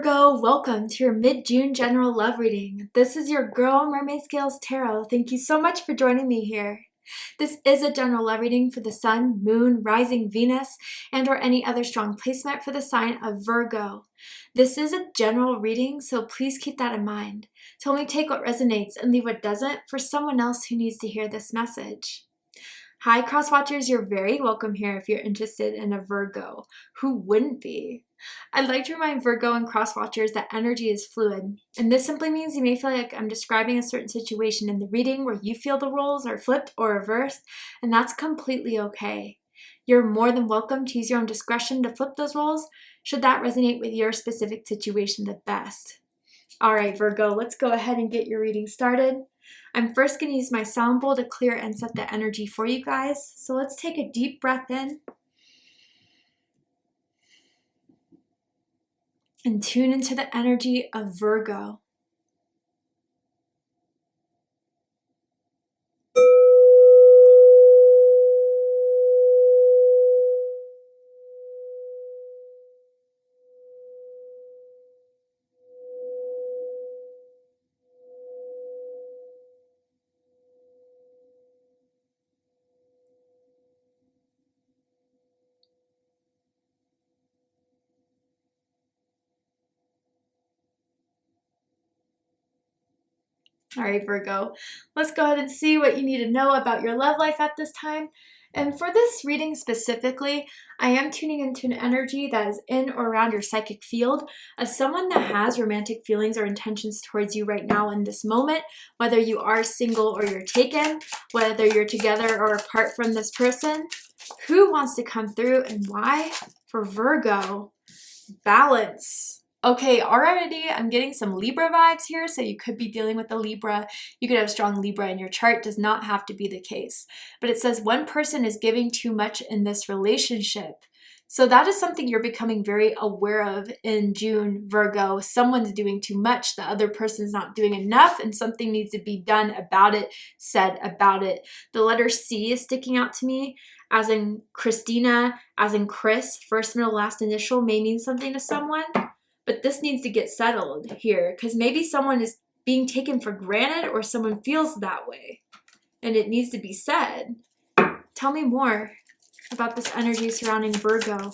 Virgo, welcome to your mid-June general love reading. This is your girl, Mermaid Scales Tarot. Thank you so much for joining me here. This is a general love reading for the Sun, Moon, Rising Venus, and or any other strong placement for the sign of Virgo. This is a general reading, so please keep that in mind. So only take what resonates and leave what doesn't for someone else who needs to hear this message. Hi, cross watchers, you're very welcome here if you're interested in a Virgo. Who wouldn't be? I'd like to remind Virgo and cross watchers that energy is fluid, and this simply means you may feel like I'm describing a certain situation in the reading where you feel the roles are flipped or reversed, and that's completely okay. You're more than welcome to use your own discretion to flip those roles should that resonate with your specific situation the best. All right, Virgo, let's go ahead and get your reading started. I'm first going to use my sound bowl to clear and set the energy for you guys. So let's take a deep breath in and tune into the energy of Virgo. All right, Virgo, let's go ahead and see what you need to know about your love life at this time. And for this reading specifically, I am tuning into an energy that is in or around your psychic field of someone that has romantic feelings or intentions towards you right now in this moment, whether you are single or you're taken, whether you're together or apart from this person. Who wants to come through and why? For Virgo, balance. Okay, already I'm getting some Libra vibes here, so you could be dealing with a Libra. You could have strong Libra in your chart, does not have to be the case. But it says one person is giving too much in this relationship. So that is something you're becoming very aware of in June, Virgo. Someone's doing too much, the other person's not doing enough, and something needs to be done about it, said about it. The letter C is sticking out to me, as in Christina, as in Chris. First, middle, last initial may mean something to someone. But this needs to get settled here because maybe someone is being taken for granted or someone feels that way and it needs to be said. Tell me more about this energy surrounding Virgo.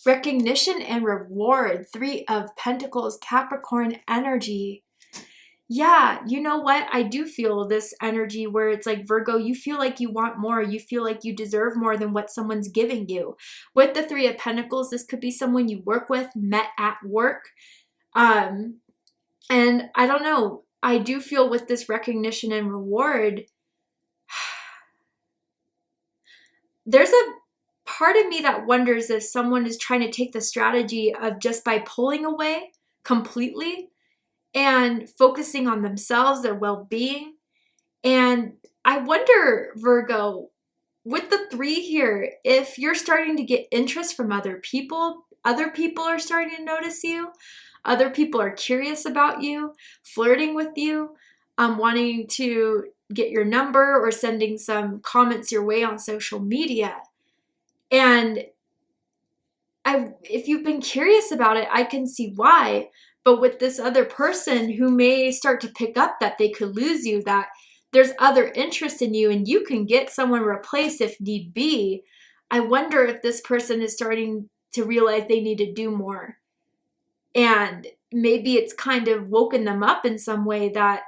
Recognition and reward, 3 of Pentacles, Capricorn energy. Yeah, you know what? I do feel this energy where it's like, Virgo, you feel like you want more. You feel like you deserve more than what someone's giving you. With the 3 of Pentacles, this could be someone you work with, met at work. And I don't know. I do feel with this recognition and reward, there's a part of me that wonders if someone is trying to take the strategy of just by pulling away completely and focusing on themselves, their well-being. And I wonder, Virgo, with the 3 here, if you're starting to get interest from other people are starting to notice you, other people are curious about you, flirting with you, wanting to get your number or sending some comments your way on social media. And if you've been curious about it, I can see why. But with this other person who may start to pick up that they could lose you, that there's other interest in you and you can get someone replaced if need be, I wonder if this person is starting to realize they need to do more. And maybe it's kind of woken them up in some way that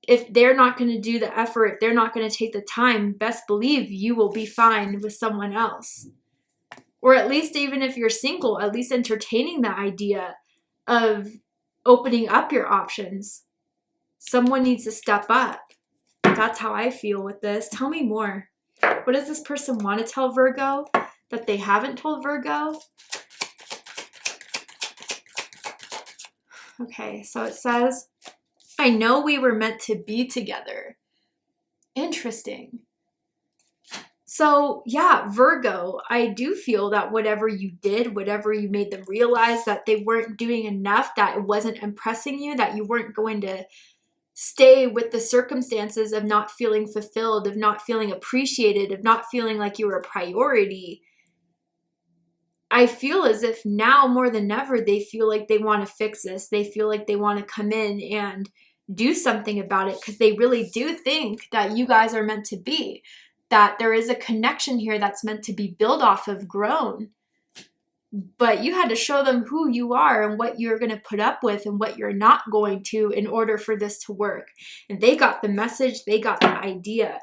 if they're not going to do the effort, if they're not going to take the time, best believe you will be fine with someone else. Or at least even if you're single, at least entertaining the idea of opening up your options. Someone needs to step up. That's how I feel with this. Tell me more. What does this person want to tell Virgo that they haven't told Virgo? Okay, so it says, I know we were meant to be together. Interesting. So yeah, Virgo, I do feel that whatever you did, whatever you made them realize that they weren't doing enough, that it wasn't impressing you, that you weren't going to stay with the circumstances of not feeling fulfilled, of not feeling appreciated, of not feeling like you were a priority. I feel as if now more than ever, they feel like they want to fix this. They feel like they want to come in and do something about it because they really do think that you guys are meant to be, that there is a connection here that's meant to be built off of, grown. But you had to show them who you are and what you're going to put up with and what you're not going to in order for this to work. And they got the message, they got the idea.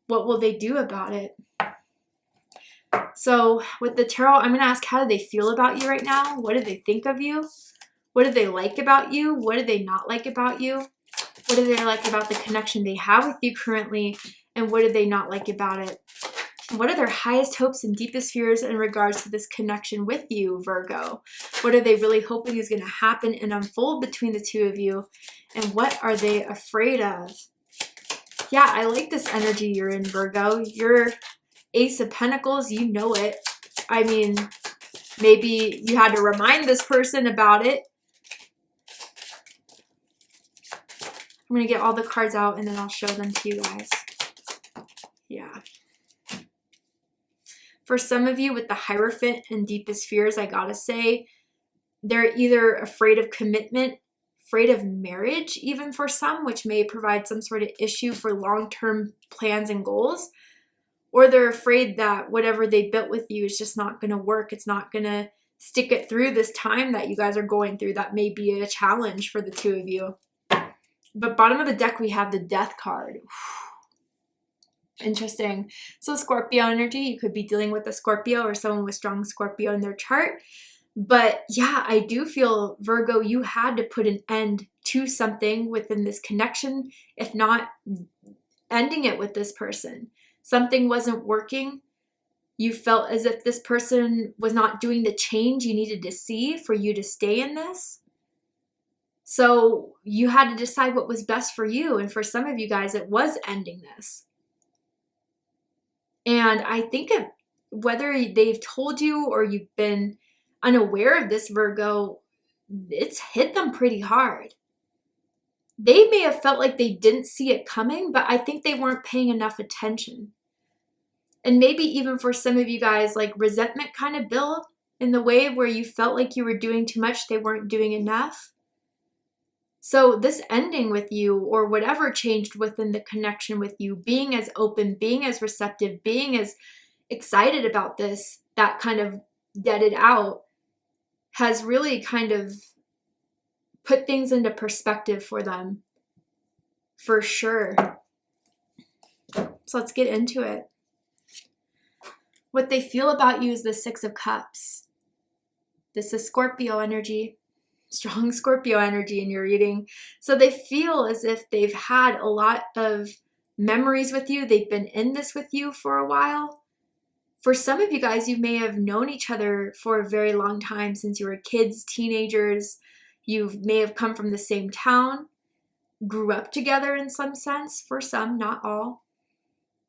What will they do about it? So with the tarot, I'm going to ask, how do they feel about you right now? What do they think of you? What do they like about you? What do they not like about you? What do they like about the connection they have with you currently? And what do they not like about it? What are their highest hopes and deepest fears in regards to this connection with you, Virgo? What are they really hoping is going to happen and unfold between the two of you? And what are they afraid of? Yeah, I like this energy you're in, Virgo. You're Ace of Pentacles, you know it. I mean, maybe you had to remind this person about it. I'm going to get all the cards out and then I'll show them to you guys. Yeah. For some of you with the Hierophant and deepest fears, I gotta say, they're either afraid of commitment, afraid of marriage, even for some, which may provide some sort of issue for long-term plans and goals, or they're afraid that whatever they built with you is just not gonna work. It's not gonna stick it through this time that you guys are going through. That may be a challenge for the two of you. But bottom of the deck, we have the Death card. Interesting. So Scorpio energy, you could be dealing with a Scorpio or someone with strong Scorpio in their chart. But yeah, I do feel, Virgo, you had to put an end to something within this connection, if not ending it with this person. Something wasn't working. You felt as if this person was not doing the change you needed to see for you to stay in this. So you had to decide what was best for you. And for some of you guys, it was ending this. And I think whether they've told you or you've been unaware of this, Virgo, it's hit them pretty hard. They may have felt like they didn't see it coming, but I think they weren't paying enough attention. And maybe even for some of you guys, like resentment kind of built in the way where you felt like you were doing too much, they weren't doing enough. So this ending with you, or whatever changed within the connection with you, being as open, being as receptive, being as excited about this, that kind of deaded out, has really kind of put things into perspective for them, for sure. So let's get into it. What they feel about you is the Six of Cups. This is Scorpio energy. Strong Scorpio energy in your reading. So they feel as if they've had a lot of memories with you. They've been in this with you for a while. For some of you guys, you may have known each other for a very long time, since you were kids, teenagers. You may have come from the same town, grew up together in some sense, for some, not all.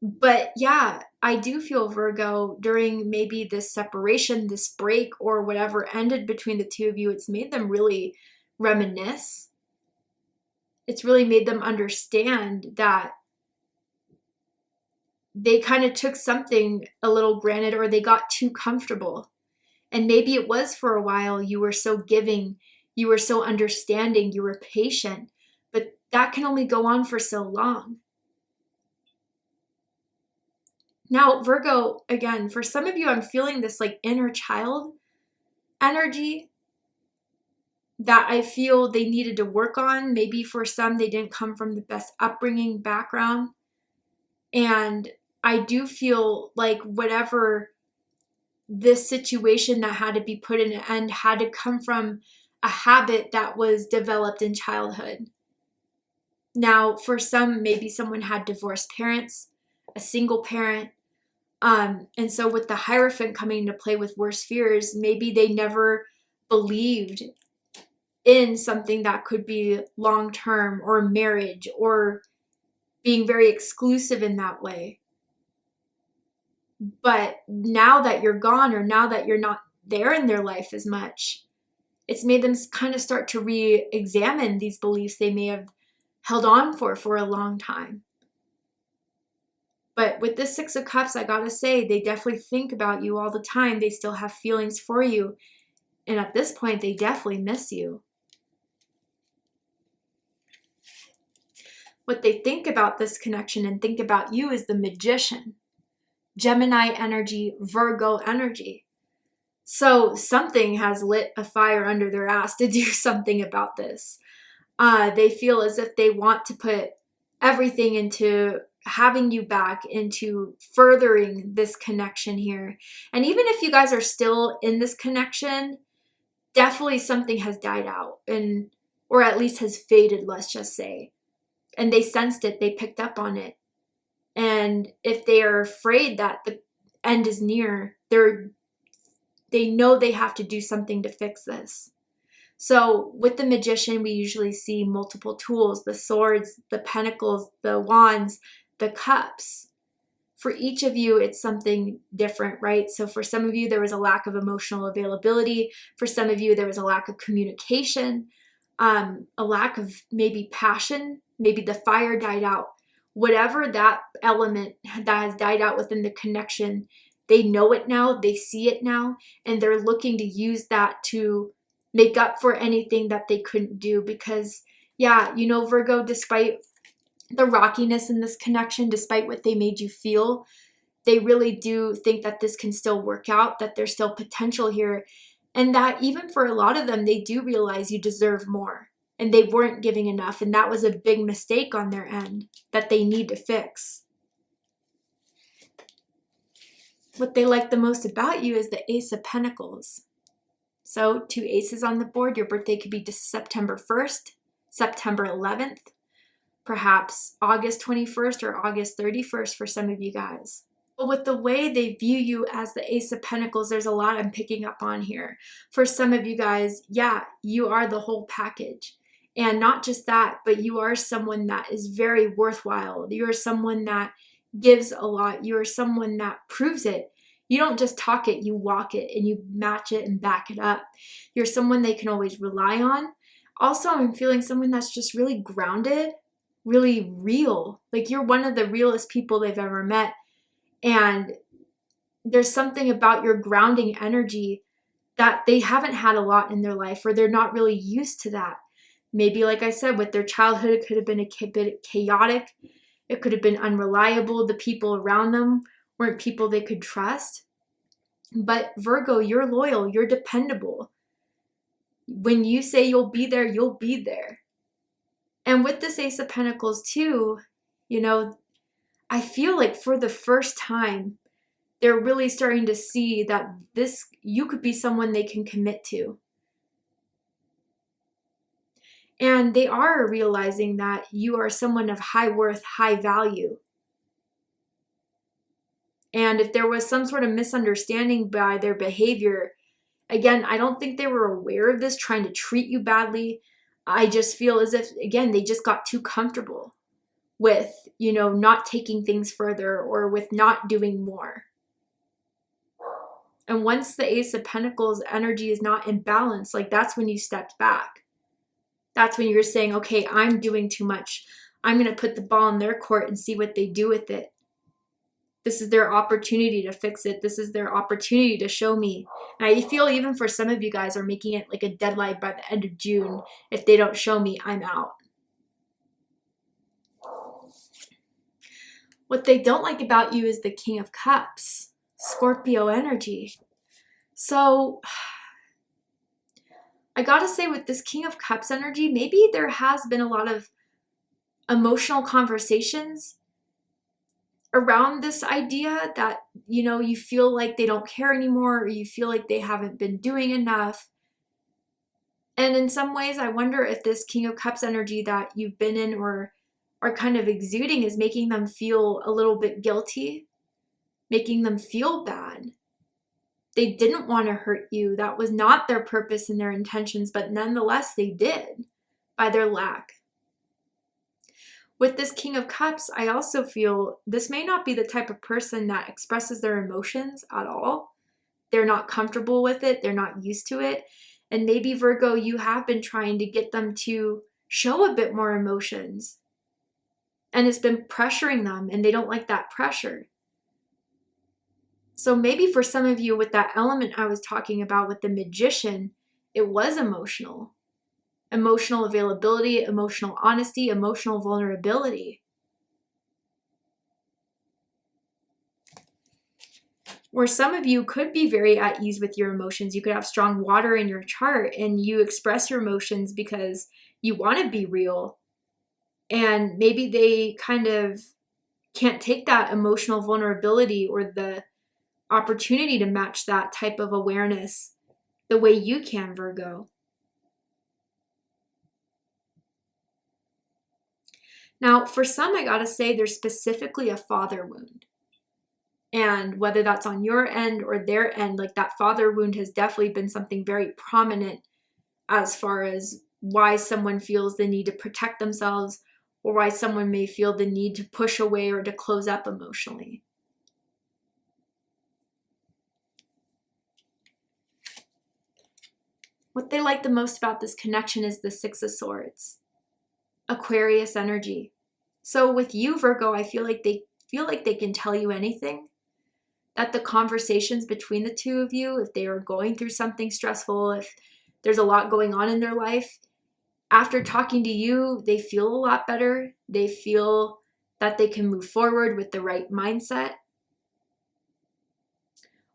But yeah, I do feel, Virgo, during maybe this separation, this break, or whatever ended between the two of you, it's made them really reminisce. It's really made them understand that they kind of took something a little granted, or they got too comfortable. And maybe it was for a while, you were so giving, you were so understanding, you were patient, but that can only go on for so long. Now, Virgo, again, for some of you, I'm feeling this like inner child energy that I feel they needed to work on. Maybe for some, they didn't come from the best upbringing background. And I do feel like whatever this situation that had to be put in an end had to come from a habit that was developed in childhood. Now, for some, maybe someone had divorced parents, a single parent. And so with the Hierophant coming into play with worst fears, maybe they never believed in something that could be long-term, or marriage, or being very exclusive in that way. But now that you're gone, or now that you're not there in their life as much, it's made them kind of start to re-examine these beliefs they may have held on for a long time. But with this Six of Cups, I gotta say, they definitely think about you all the time. They still have feelings for you. And at this point, they definitely miss you. What they think about this connection and think about you is the Magician. Gemini energy, Virgo energy. So something has lit a fire under their ass to do something about this. They feel as if they want to put everything into having you back, into furthering this connection here. And even if you guys are still in this connection, definitely something has died out, and or at least has faded, let's just say. And they sensed it, they picked up on it. And if they are afraid that the end is near, they know they have to do something to fix this. So with the Magician, we usually see multiple tools: the swords, the pentacles, the wands, the cups. For each of you, it's something different, right? So for some of you, there was a lack of emotional availability. For some of you, there was a lack of communication, a lack of maybe passion. Maybe the fire died out. Whatever that element that has died out within the connection, they know it now, they see it now, and they're looking to use that to make up for anything that they couldn't do. Because, yeah, you know, Virgo, despite the rockiness in this connection, despite what they made you feel, they really do think that this can still work out, that there's still potential here, and that even for a lot of them, they do realize you deserve more. And they weren't giving enough, and that was a big mistake on their end that they need to fix. What they like the most about you is the Ace of Pentacles. So 2 aces on the board. Your birthday could be September 1st, September 11th, perhaps August 21st or August 31st for some of you guys. But with the way they view you as the Ace of Pentacles, there's a lot I'm picking up on here. For some of you guys, yeah, you are the whole package. And not just that, but you are someone that is very worthwhile. You're someone that gives a lot. You're someone that proves it. You don't just talk it, you walk it, and you match it and back it up. You're someone they can always rely on. Also, I'm feeling someone that's just really grounded, really real. Like you're one of the realest people they've ever met. And there's something about your grounding energy that they haven't had a lot in their life, or they're not really used to that. Maybe, like I said, with their childhood, it could have been a bit chaotic. It could have been unreliable. The people around them weren't people they could trust. But Virgo, you're loyal. You're dependable. When you say you'll be there, you'll be there. And with this Ace of Pentacles too, you know, I feel like for the first time, they're really starting to see that you could be someone they can commit to. And they are realizing that you are someone of high worth, high value. And if there was some sort of misunderstanding by their behavior, again, I don't think they were aware of this, trying to treat you badly. I just feel as if, again, they just got too comfortable with, you know, not taking things further or with not doing more. And once the Ace of Pentacles energy is not in balance, like that's when you stepped back. That's when you're saying, okay, I'm doing too much. I'm going to put the ball in their court and see what they do with it. This is their opportunity to fix it. This is their opportunity to show me. And I feel even for some of you guys are making it like a deadline by the end of June. If they don't show me, I'm out. What they don't like about you is the King of Cups, Scorpio energy. So I gotta say, with this King of Cups energy, maybe there has been a lot of emotional conversations around this idea that, you know, you feel like they don't care anymore, or you feel like they haven't been doing enough. And in some ways, I wonder if this King of Cups energy that you've been in or are kind of exuding is making them feel a little bit guilty, making them feel bad. They didn't want to hurt you. That was not their purpose and their intentions, but nonetheless, they did by their lack. With this King of Cups, I also feel this may not be the type of person that expresses their emotions at all. They're not comfortable with it. They're not used to it. And maybe, Virgo, you have been trying to get them to show a bit more emotions. And it's been pressuring them, and they don't like that pressure. So maybe for some of you, with that element I was talking about with the Magician, it was emotional. Emotional availability, emotional honesty, emotional vulnerability. Where some of you could be very at ease with your emotions. You could have strong water in your chart, and you express your emotions because you want to be real. And maybe they kind of can't take that emotional vulnerability or the opportunity to match that type of awareness the way you can, Virgo. Now, for some, I gotta say, there's specifically a father wound. And whether that's on your end or their end, like that father wound has definitely been something very prominent as far as why someone feels the need to protect themselves, or why someone may feel the need to push away or to close up emotionally. What they like the most about this connection is the Six of Swords, Aquarius energy. So with you, Virgo, I feel like they can tell you anything. That the conversations between the two of you, if they are going through something stressful, if there's a lot going on in their life, after talking to you, they feel a lot better. They feel that they can move forward with the right mindset.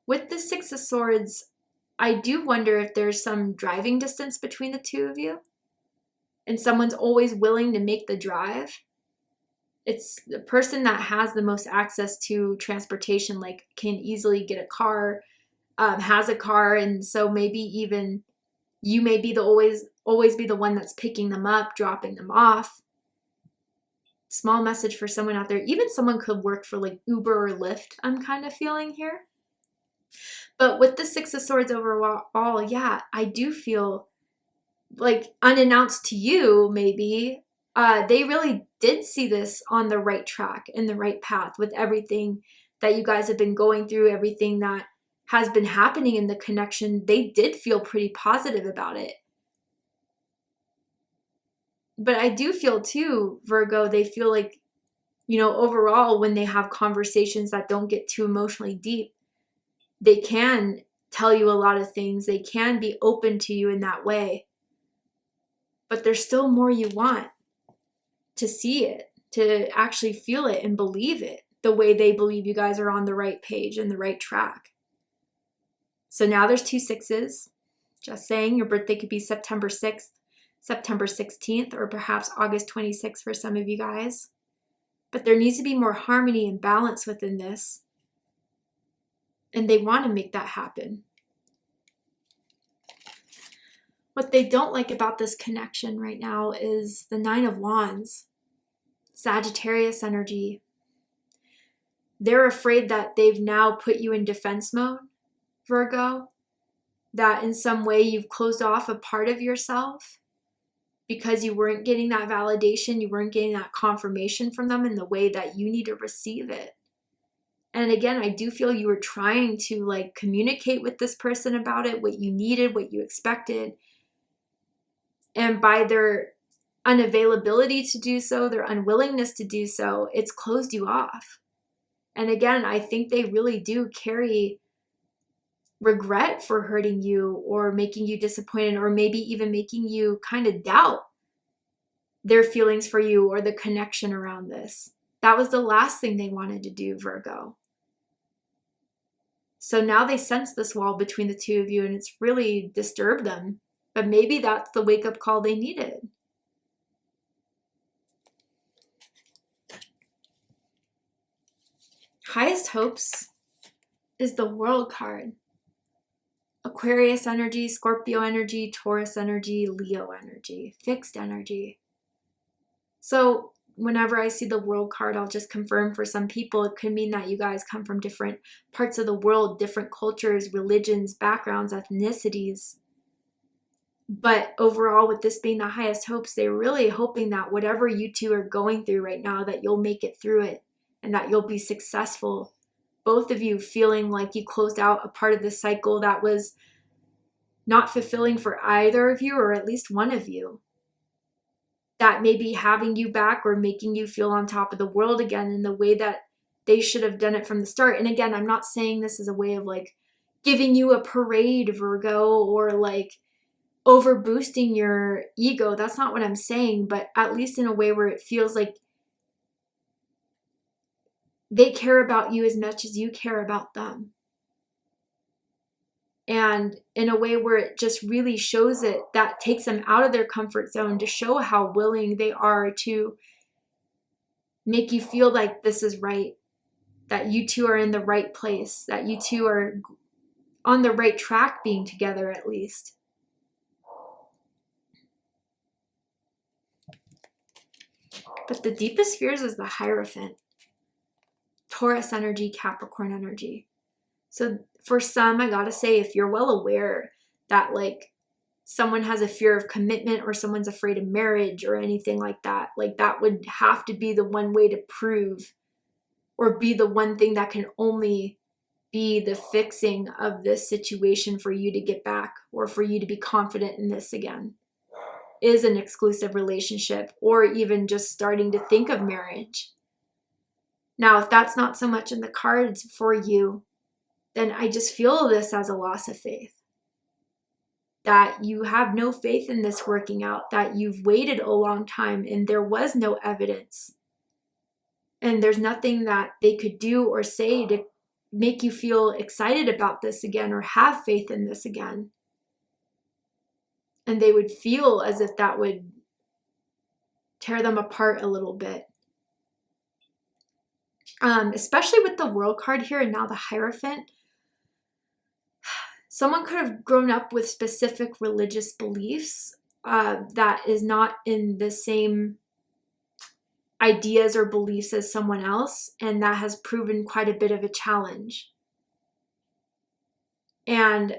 With the Six of Swords, I do wonder if there's some driving distance between the two of you, and someone's always willing to make the drive. It's the person that has the most access to transportation, like can easily get a car, has a car, and so maybe even you may be the always be the one that's picking them up, dropping them off. Small message for someone out there. Even someone could work for like Uber or Lyft, I'm kind of feeling here. But with the Six of Swords overall, yeah, I do feel like unannounced to you, maybe, they really did see this on the right track and the right path with everything that you guys have been going through, everything that has been happening in the connection. They did feel pretty positive about it. But I do feel too, Virgo, they feel like, overall, when they have conversations that don't get too emotionally deep, they can tell you a lot of things. They can be open to you in that way. But there's still more you want to see it, to actually feel it and believe it the way they believe you guys are on the right page and the right track. So now there's 2 sixes. Just saying, your birthday could be September 6th, September 16th, or perhaps August 26th for some of you guys. But there needs to be more harmony and balance within this. And they want to make that happen. What they don't like about this connection right now is the 9 of Wands, Sagittarius energy. They're afraid that they've now put you in defense mode, Virgo, that in some way you've closed off a part of yourself because you weren't getting that validation, you weren't getting that confirmation from them in the way that you need to receive it. And again, I do feel you were trying to communicate with this person about it, what you needed, what you expected. And by their unavailability to do so, their unwillingness to do so, it's closed you off. And again, I think they really do carry regret for hurting you or making you disappointed, or maybe even making you kind of doubt their feelings for you or the connection around this. That was the last thing they wanted to do, Virgo. So now they sense this wall between the two of you, and it's really disturbed them. But maybe that's the wake-up call they needed. Highest hopes is the World card. Aquarius energy, Scorpio energy, Taurus energy, Leo energy, fixed energy. So whenever I see the World card, I'll just confirm for some people, it could mean that you guys come from different parts of the world, different cultures, religions, backgrounds, ethnicities. But overall, with this being the highest hopes, they're really hoping that whatever you two are going through right now, that you'll make it through it and that you'll be successful. Both of you feeling like you closed out a part of the cycle that was not fulfilling for either of you, or at least one of you. that may be having you back or making you feel on top of the world again in the way that they should have done it from the start. And again, I'm not saying this is a way of like giving you a parade, Virgo, or like over boosting your ego. That's not what I'm saying, but at least in a way where it feels like they care about you as much as you care about them. And in a way where it just really shows it, that takes them out of their comfort zone to show how willing they are to make you feel like this is right, that you two are in the right place, that you two are on the right track being together at least. But the deepest fears is the Hierophant. Taurus energy, Capricorn energy. So for some, I gotta say, if you're well aware that like someone has a fear of commitment or someone's afraid of marriage or anything like that would have to be the one way to prove or be the one thing that can only be the fixing of this situation for you to get back or for you to be confident in this again, is an exclusive relationship or even just starting to think of marriage. Now, if that's not so much in the cards for you, then I just feel this as a loss of faith. That you have no faith in this working out, that you've waited a long time and there was no evidence. And there's nothing that they could do or say to make you feel excited about this again or have faith in this again. And they would feel as if that would tear them apart a little bit. Especially with the World card here and now the Hierophant. Someone could have grown up with specific religious beliefs that is not in the same ideas or beliefs as someone else, and that has proven quite a bit of a challenge. And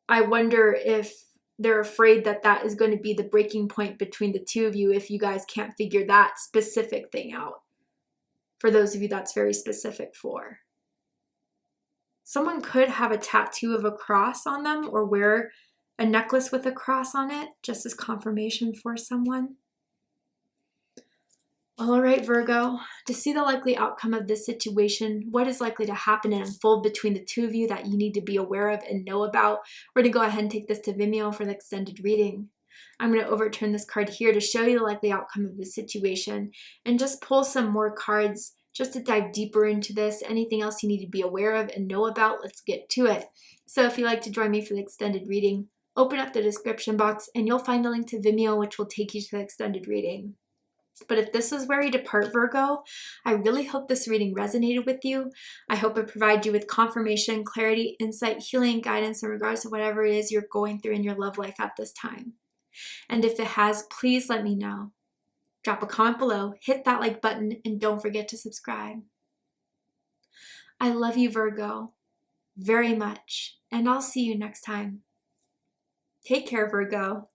I wonder if they're afraid that that is going to be the breaking point between the two of you if you guys can't figure that specific thing out. For those of you that's very specific for. Someone could have a tattoo of a cross on them or wear a necklace with a cross on it, just as confirmation for someone. All right, Virgo, to see the likely outcome of this situation, what is likely to happen and unfold between the two of you that you need to be aware of and know about, we're going to go ahead and take this to Vimeo for the extended reading. I'm going to overturn this card here to show you the likely outcome of this situation and just pull some more cards just to dive deeper into this. Anything else you need to be aware of and know about, let's get to it. So if you'd like to join me for the extended reading, open up the description box and you'll find a link to Vimeo, which will take you to the extended reading. But if this is where you depart, Virgo, I really hope this reading resonated with you. I hope it provides you with confirmation, clarity, insight, healing, guidance in regards to whatever it is you're going through in your love life at this time. And if it has, please let me know. Drop a comment below, hit that like button, and don't forget to subscribe. I love you, Virgo, very much, and I'll see you next time. Take care, Virgo.